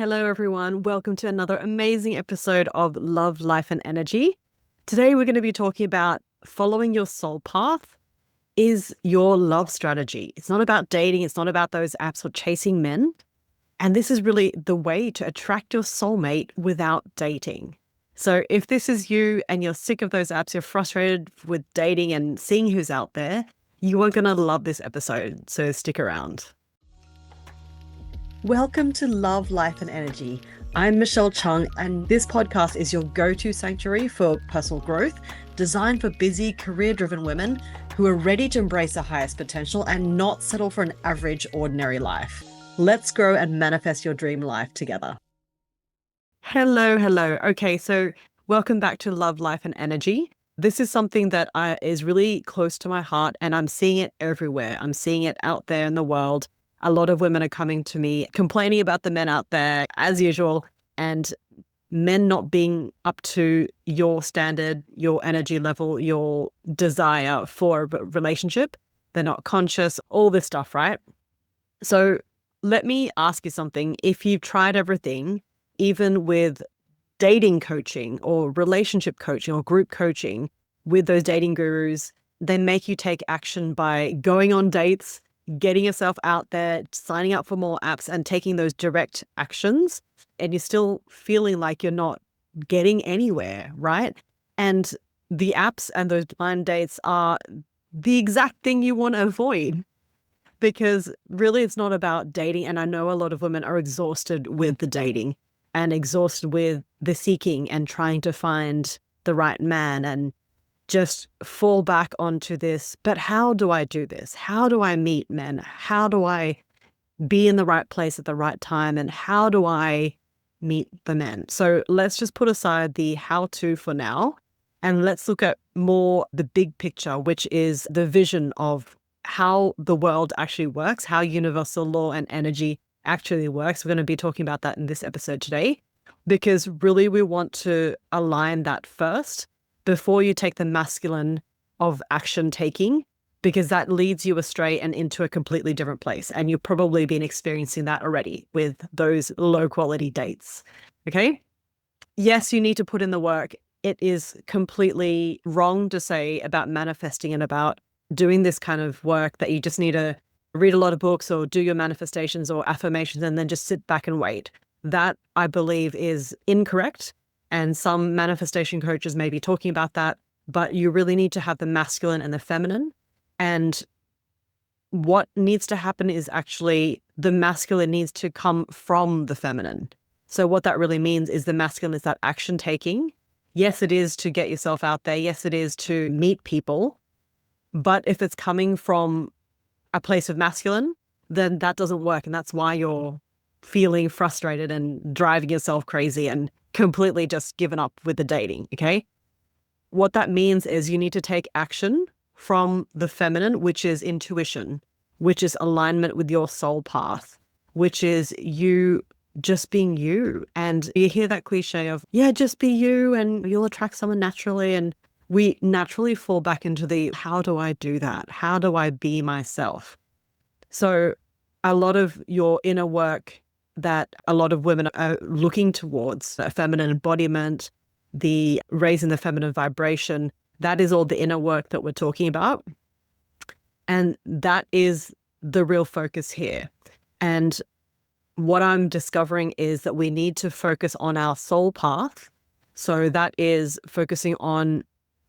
Hello, everyone. Welcome to another amazing episode of Love, Life, and Energy. Today, we're going to be talking about following your soul path is your love strategy. It's not about dating. It's not about those apps or chasing men. And this is really the way to attract your soulmate without dating. So if this is you and you're sick of those apps, you're frustrated with dating and seeing who's out there, you are going to love this episode. So stick around. Welcome to Love, Life, and Energy. I'm Michelle Chung, and this podcast is your go-to sanctuary for personal growth, designed for busy, career-driven women who are ready to embrace their highest potential and not settle for an average, ordinary life. Let's grow and manifest your dream life together. Hello. Okay, so welcome back to Love, Life, and Energy. This is something that is really close to my heart, and I'm seeing it everywhere. I'm seeing it out there in the world. A lot of women are coming to me complaining about the men out there as usual, and men not being up to your standard, your energy level, your desire for a relationship. They're not conscious, all this stuff, right? So let me ask you something. If you've tried everything, even with dating coaching or relationship coaching or group coaching with those dating gurus, they make you take action by going on dates, getting yourself out there, signing up for more apps and taking those direct actions, and you're still feeling like you're not getting anywhere, right? And the apps and those blind dates are the exact thing you want to avoid, because really it's not about dating. And I know a lot of women are exhausted with the dating and exhausted with the seeking and trying to find the right man and just fall back onto this. But how do I do this? How do I meet men? How do I be in the right place at the right time? And how do I meet the men? So let's just put aside the how to for now. And let's look at more the big picture, which is the vision of how the world actually works, how universal law and energy actually works. We're going to be talking about that in this episode today, because really we want to align that first before you take the masculine of action taking, because that leads you astray and into a completely different place. And you've probably been experiencing that already with those low quality dates. Okay. Yes, you need to put in the work. It is completely wrong to say about manifesting and about doing this kind of work that you just need to read a lot of books or do your manifestations or affirmations and then just sit back and wait. That, I believe, is incorrect. And some manifestation coaches may be talking about that, but you really need to have the masculine and the feminine. And what needs to happen is actually the masculine needs to come from the feminine. So what that really means is the masculine is that action taking. Yes, it is to get yourself out there. Yes, it is to meet people. But if it's coming from a place of masculine, then that doesn't work. And that's why you're feeling frustrated and driving yourself crazy and completely just given up with the dating, okay? What that means is you need to take action from the feminine, which is intuition, which is alignment with your soul path, which is you just being you. And you hear that cliche of, yeah, just be you and you'll attract someone naturally. And we naturally fall back into the, how do I do that? How do I be myself? So a lot of your inner work that a lot of women are looking towards, feminine embodiment, the raising the feminine vibration, that is all the inner work that we're talking about. And that is the real focus here. And what I'm discovering is that we need to focus on our soul path. So that is focusing on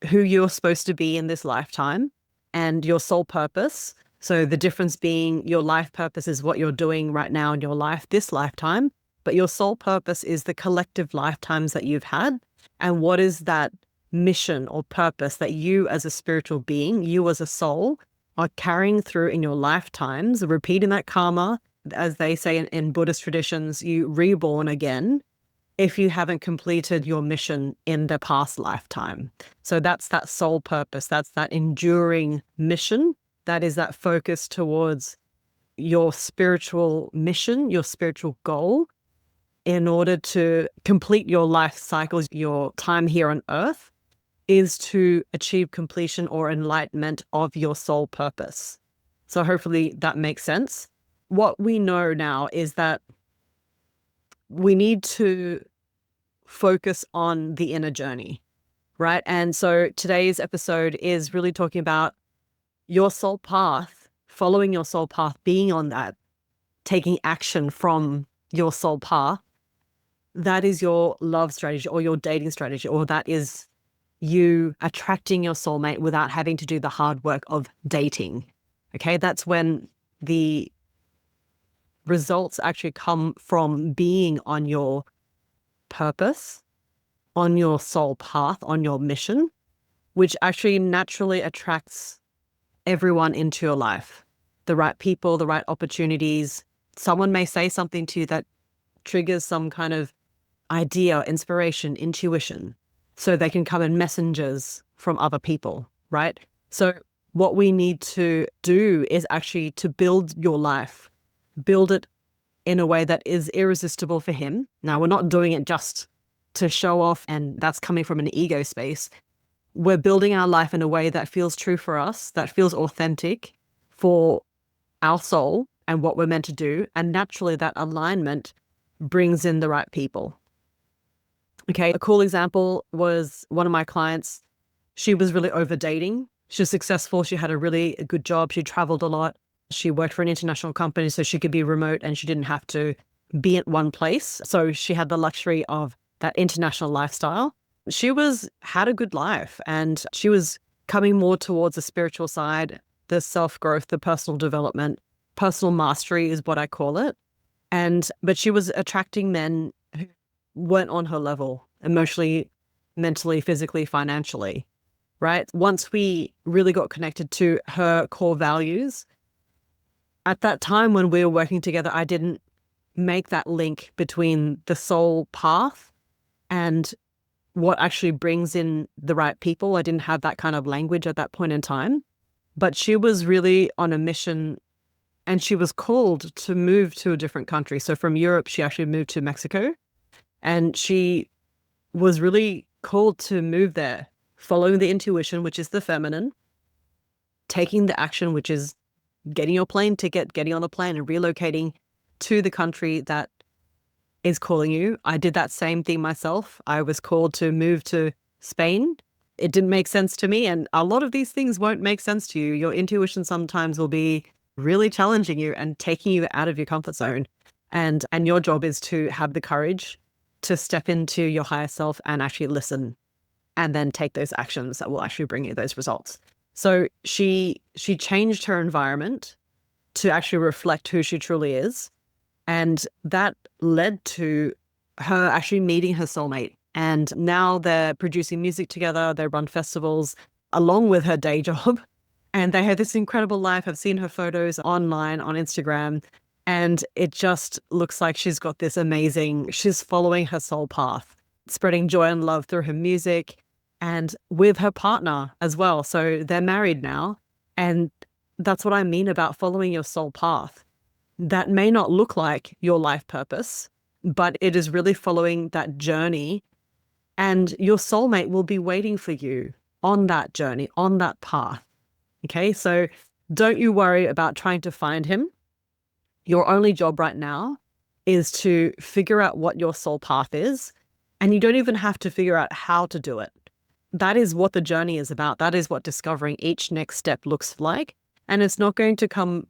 who you're supposed to be in this lifetime and your soul purpose. So the difference being your life purpose is what you're doing right now in your life, this lifetime, but your soul purpose is the collective lifetimes that you've had. And what is that mission or purpose that you as a spiritual being, you as a soul, are carrying through in your lifetimes, repeating that karma, as they say in Buddhist traditions, you reborn again if you haven't completed your mission in the past lifetime. So that's that soul purpose. That's that enduring mission. That is that focus towards your spiritual mission, your spiritual goal, in order to complete your life cycles, your time here on earth, is to achieve completion or enlightenment of your soul purpose. So hopefully that makes sense. What we know now is that we need to focus on the inner journey, right? And so today's episode is really talking about your soul path, following your soul path, being on that, taking action from your soul path. That is your love strategy or your dating strategy, or that is you attracting your soulmate without having to do the hard work of dating. Okay, that's when the results actually come from being on your purpose, on your soul path, on your mission, which actually naturally attracts everyone into your life. The right people, the right opportunities. Someone may say something to you that triggers some kind of idea, inspiration, intuition, so they can come in messengers from other people, right? So what we need to do is actually to build your life, build it in a way that is irresistible for him. Now, we're not doing it just to show off, and that's coming from an ego space. We're building our life in a way that feels true for us, that feels authentic for our soul and what we're meant to do. And naturally, that alignment brings in the right people. Okay, a cool example was one of my clients. She was really over dating. She was successful. She had a really good job. She traveled a lot. She worked for an international company, so she could be remote and she didn't have to be at one place. So she had the luxury of that international lifestyle. She had a good life, and she was coming more towards the spiritual side, the self-growth, the personal development. Personal mastery is what I call it. But she was attracting men who weren't on her level, emotionally, mentally, physically, financially, right? Once we really got connected to her core values, at that time when we were working together, I didn't make that link between the soul path and what actually brings in the right people. I didn't have that kind of language at that point in time, but she was really on a mission, and she was called to move to a different country. So from Europe, she actually moved to Mexico, and she was really called to move there, following the intuition, which is the feminine, taking the action, which is getting your plane ticket, getting on a plane and relocating to the country that is calling you. I did that same thing myself. I was called to move to Spain. It didn't make sense to me. And a lot of these things won't make sense to you. Your intuition sometimes will be really challenging you and taking you out of your comfort zone. And your job is to have the courage to step into your higher self and actually listen, and then take those actions that will actually bring you those results. So she changed her environment to actually reflect who she truly is. And that led to her actually meeting her soulmate. And now they're producing music together. They run festivals along with her day job. And they have this incredible life. I've seen her photos online on Instagram. And it just looks like she's got this she's following her soul path, spreading joy and love through her music and with her partner as well. So they're married now. And that's what I mean about following your soul path. That may not look like your life purpose, but it is really following that journey, and your soulmate will be waiting for you on that journey, on that path. Okay, so don't you worry about trying to find him. Your only job right now is to figure out what your soul path is, and you don't even have to figure out how to do it. That is what the journey is about. That is what discovering each next step looks like. And it's not going to come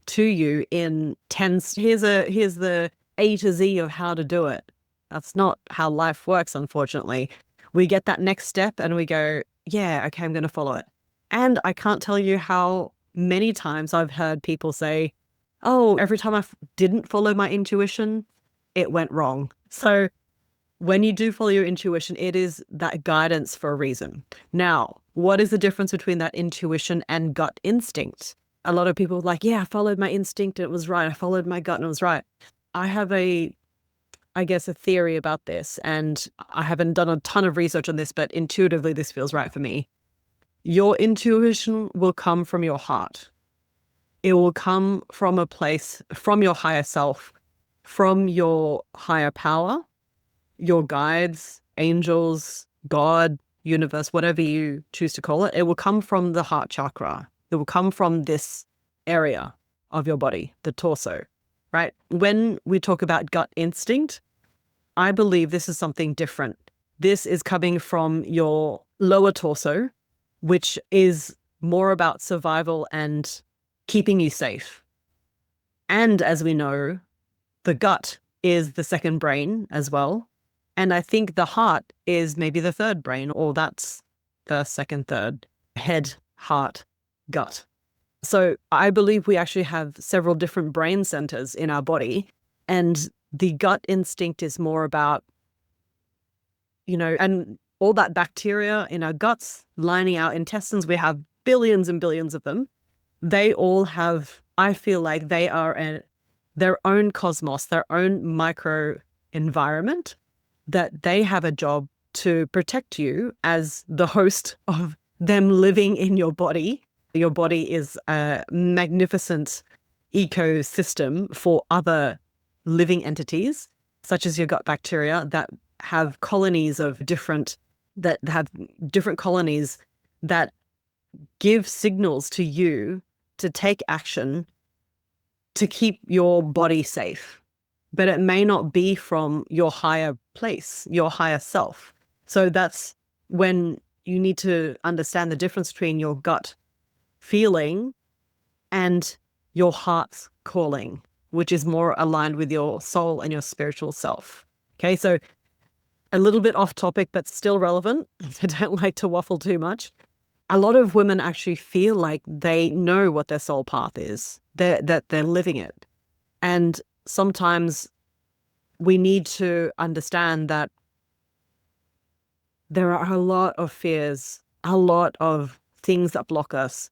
to you in 10, here's the A to Z of how to do it. That's not how life works, unfortunately. We get that next step and we go, yeah, okay, I'm going to follow it. And I can't tell you how many times I've heard people say, oh, every time I didn't follow my intuition, it went wrong. So when you do follow your intuition, it is that guidance for a reason. Now, what is the difference between that intuition and gut instinct? A lot of people are like, yeah, I followed my instinct and it was right. I followed my gut and it was right. I have a theory about this, and I haven't done a ton of research on this, but intuitively this feels right for me. Your intuition will come from your heart. It will come from a place, from your higher self, from your higher power, your guides, angels, God, universe, whatever you choose to call it. It will come from the heart chakra. It will come from this area of your body, the torso, right? When we talk about gut instinct, I believe this is something different. This is coming from your lower torso, which is more about survival and keeping you safe. And as we know, the gut is the second brain as well. And I think the heart is maybe the third brain, or that's first, second, third: head, heart, gut. So I believe we actually have several different brain centers in our body. And the gut instinct is more about, and all that bacteria in our guts lining our intestines, we have billions and billions of them. They all have, I feel like they are their own cosmos, their own micro environment, that they have a job to protect you as the host of them living in your body. Your body is a magnificent ecosystem for other living entities, such as your gut bacteria, that have colonies that give signals to you to take action to keep your body safe. But it may not be from your higher place, your higher self. So that's when you need to understand the difference between your gut feeling and your heart's calling, which is more aligned with your soul and your spiritual self. Okay, so a little bit off topic, but still relevant. I don't like to waffle too much. A lot of women actually feel like they know what their soul path is, that they're living it. And sometimes we need to understand that there are a lot of fears, a lot of things that block us,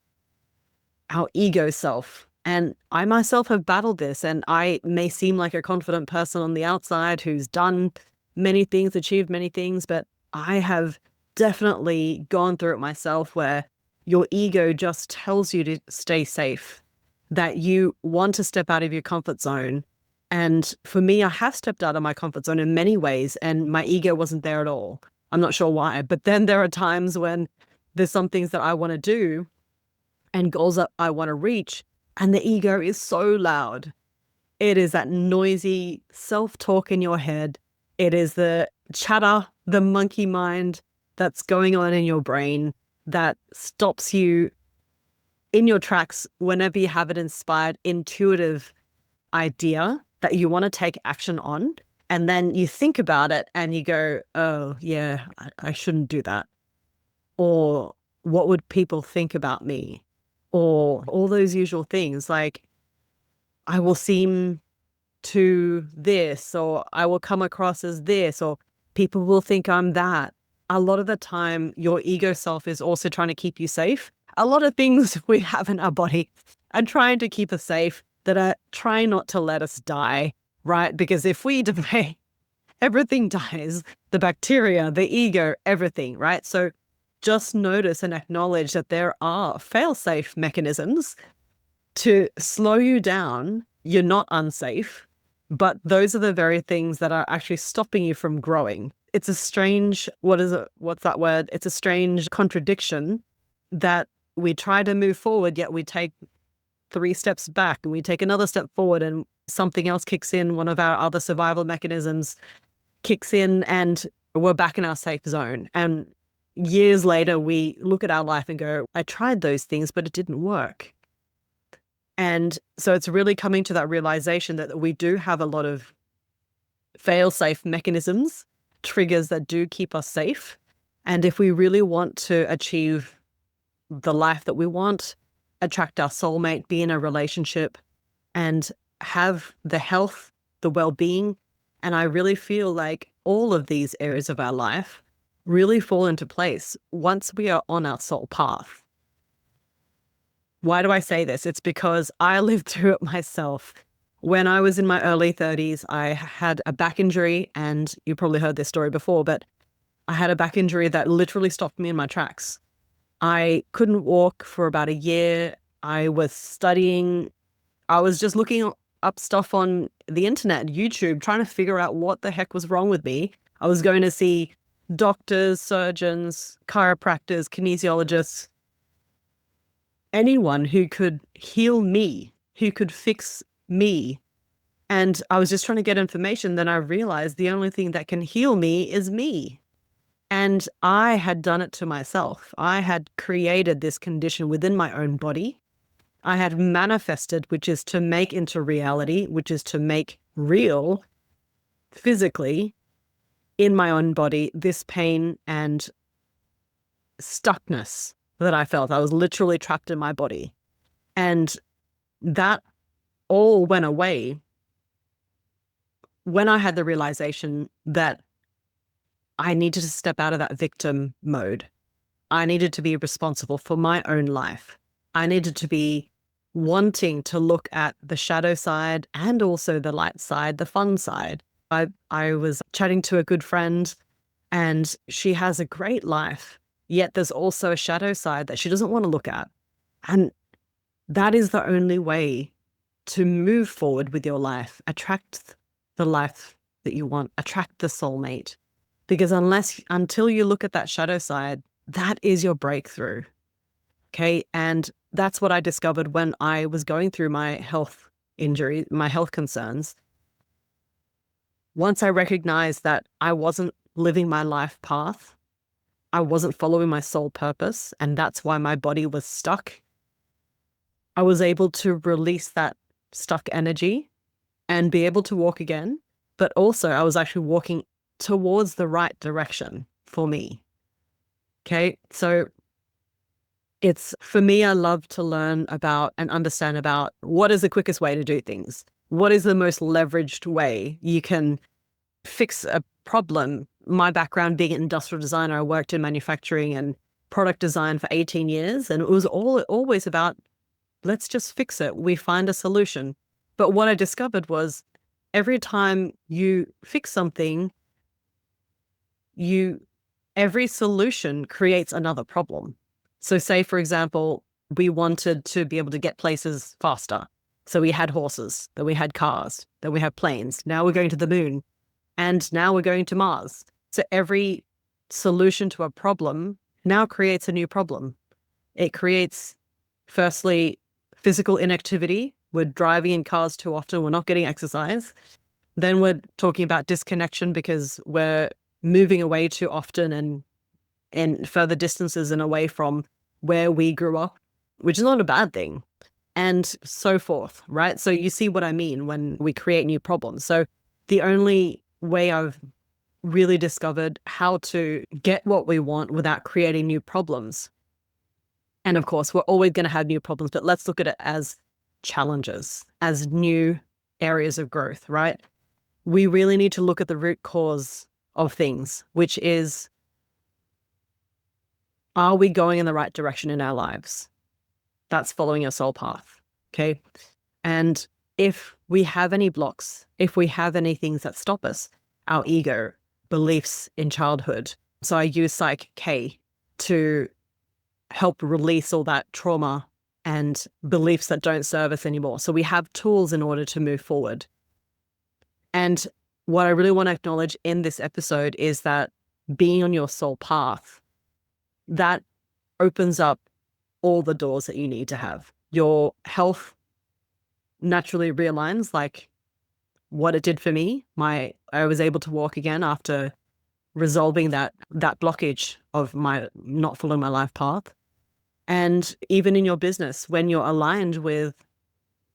our ego self. And I myself have battled this, and I may seem like a confident person on the outside who's done many things, achieved many things, but I have definitely gone through it myself, where your ego just tells you to stay safe, that you want to step out of your comfort zone. And for me, I have stepped out of my comfort zone in many ways, and my ego wasn't there at all. I'm not sure why, but then there are times when there's some things that I want to do and goals that I want to reach, and the ego is so loud. It is that noisy self-talk in your head. It is the chatter, the monkey mind that's going on in your brain that stops you in your tracks whenever you have an inspired, intuitive idea that you want to take action on. And then you think about it and you go, oh, yeah, I shouldn't do that. Or what would people think about me? Or all those usual things like, I will seem to this, or I will come across as this, or people will think I'm that. A lot of the time, your ego self is also trying to keep you safe. A lot of things we have in our body are trying to keep us safe, that are trying not to let us die, right? Because if we die, everything dies, the bacteria, the ego, everything, right? So just notice and acknowledge that there are fail-safe mechanisms to slow you down. You're not unsafe, but those are the very things that are actually stopping you from growing. It's a strange, what's that word? It's a strange contradiction that we try to move forward, yet we take 3 steps back and we take another step forward and something else kicks in. One of our other survival mechanisms kicks in and we're back in our safe zone. And years later, we look at our life and go, I tried those things, but it didn't work. And so it's really coming to that realization that we do have a lot of fail-safe mechanisms, triggers that do keep us safe. And if we really want to achieve the life that we want, attract our soulmate, be in a relationship, and have the health, the well-being, and I really feel like all of these areas of our life really fall into place once we are on our soul path. Why do I say this? It's because I lived through it myself. When I was in my early 30s, I had a back injury, and you probably heard this story before, but I had a back injury that literally stopped me in my tracks. I couldn't walk for about a year. I was studying. I was just looking up stuff on the internet, YouTube, trying to figure out what the heck was wrong with me. I was going to see doctors, surgeons, chiropractors, kinesiologists, anyone who could heal me, who could fix me. And I was just trying to get information. Then I realized the only thing that can heal me is me. And I had done it to myself. I had created this condition within my own body. I had manifested, which is to make into reality, which is to make real physically in my own body, this pain and stuckness that I felt. I was literally trapped in my body. And that all went away when I had the realization that I needed to step out of that victim mode. I needed to be responsible for my own life. I needed to be wanting to look at the shadow side and also the light side, the fun side. I was chatting to a good friend and she has a great life, yet there's also a shadow side that she doesn't want to look at. And that is the only way to move forward with your life. Attract the life that you want, attract the soulmate. Because until you look at that shadow side, that is your breakthrough. Okay. And that's what I discovered when I was going through my health injury, my health concerns. Once I recognized that I wasn't living my life path, I wasn't following my soul purpose, and that's why my body was stuck, I was able to release that stuck energy and be able to walk again. But also I was actually walking towards the right direction for me. Okay. So for me, I love to learn about and understand about what is the quickest way to do things. What is the most leveraged way you can fix a problem? My background being an industrial designer, I worked in manufacturing and product design for 18 years. And it was always about, let's just fix it. We find a solution. But what I discovered was every time you fix something, every solution creates another problem. So say, for example, we wanted to be able to get places faster. So we had horses, then we had cars, then we have planes. Now we're going to the moon, and now we're going to Mars. So every solution to a problem now creates a new problem. It creates, firstly, physical inactivity. We're driving in cars too often. We're not getting exercise. Then we're talking about disconnection because we're moving away too often and further distances and away from where we grew up, which is not a bad thing, and so forth, right? So you see what I mean when we create new problems. So the only way I've really discovered how to get what we want without creating new problems. And of course, we're always going to have new problems, but let's look at it as challenges, as new areas of growth, right? We really need to look at the root cause of things, which is, are we going in the right direction in our lives? That's following your soul path. Okay. And if we have any blocks, if we have any things that stop us, our ego, beliefs in childhood. So I use Psych K to help release all that trauma and beliefs that don't serve us anymore. So we have tools in order to move forward. And what I really want to acknowledge in this episode is that being on your soul path, that opens up all the doors that you need to have. Your health naturally realigns, like what it did for me. I was able to walk again after resolving that blockage of my not following my life path. And even in your business, when you're aligned with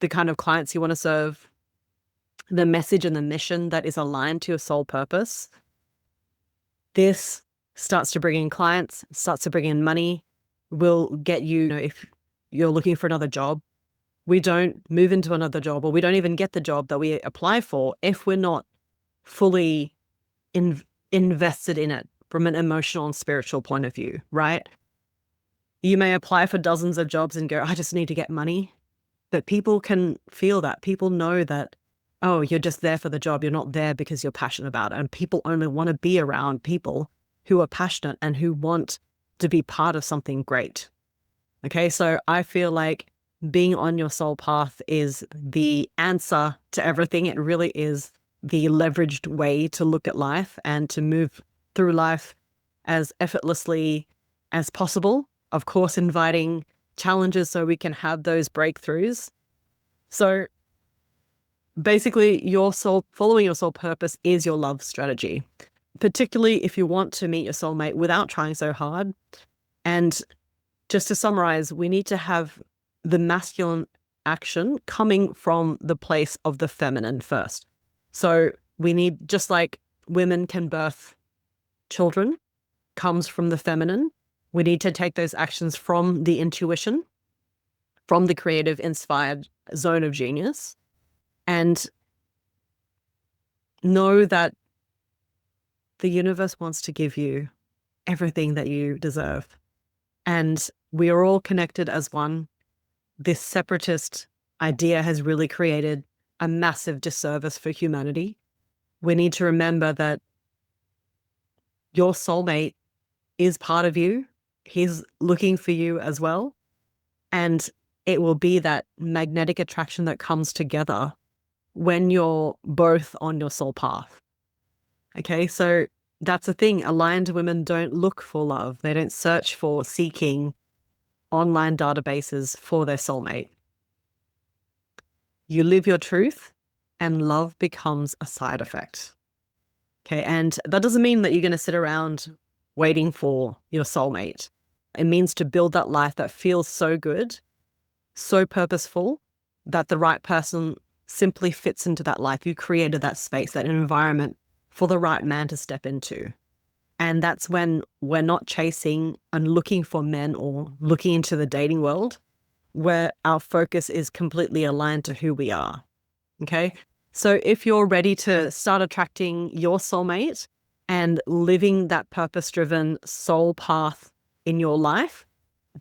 the kind of clients you want to serve, the message and the mission that is aligned to your soul purpose, this starts to bring in clients, starts to bring in money, will get you, if you're looking for another job, we don't move into another job, or we don't even get the job that we apply for if we're not fully invested in it from an emotional and spiritual point of view, right? You may apply for dozens of jobs and go, I just need to get money. But people can feel that. People know that, oh, you're just there for the job. You're not there because you're passionate about it. And people only want to be around people who are passionate and who want to be part of something great. Okay, so I feel like being on your soul path is the answer to everything. It really is the leveraged way to look at life and to move through life as effortlessly as possible. Of course, inviting challenges so we can have those breakthroughs. So basically following your soul purpose is your love strategy, particularly if you want to meet your soulmate without trying so hard. And just to summarize, we need to have the masculine action coming from the place of the feminine first. So we need, just like women can birth children, comes from the feminine, we need to take those actions from the intuition, from the creative, inspired zone of genius, and know that the universe wants to give you everything that you deserve. And we are all connected as one. This separatist idea has really created a massive disservice for humanity. We need to remember that your soulmate is part of you. He's looking for you as well. And it will be that magnetic attraction that comes together when you're both on your soul path. Okay, so that's the thing. Aligned women don't look for love. They don't search for seeking online databases for their soulmate. You live your truth and love becomes a side effect. Okay, and that doesn't mean that you're going to sit around waiting for your soulmate. It means to build that life that feels so good, so purposeful, that the right person simply fits into that life. You created that space, that environment for the right man to step into. And that's when we're not chasing and looking for men or looking into the dating world, where our focus is completely aligned to who we are. Okay. So if you're ready to start attracting your soulmate and living that purpose-driven soul path in your life,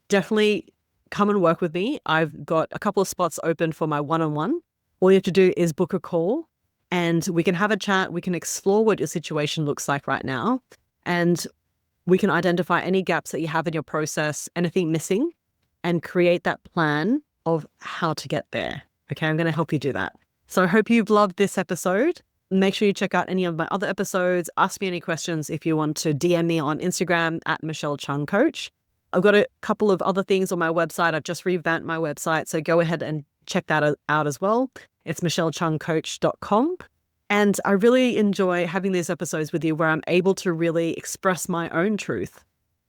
definitely come and work with me. I've got a couple of spots open for my one-on-one. All you have to do is book a call and we can have a chat. We can explore what your situation looks like right now. And we can identify any gaps that you have in your process, anything missing, and create that plan of how to get there. Okay, I'm going to help you do that. So I hope you've loved this episode. Make sure you check out any of my other episodes. Ask me any questions if you want to DM me on Instagram at Michelle Chung Coach. I've got a couple of other things on my website. I've just revamped my website, so go ahead and check that out as well. It's michellechungcoach.com. And I really enjoy having these episodes with you where I'm able to really express my own truth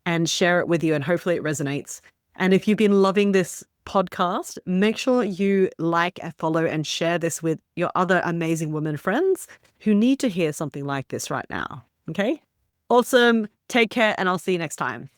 and share it with you, and hopefully it resonates. And if you've been loving this podcast, make sure you like and follow and share this with your other amazing women friends who need to hear something like this right now. Okay? Awesome. Take care, and I'll see you next time.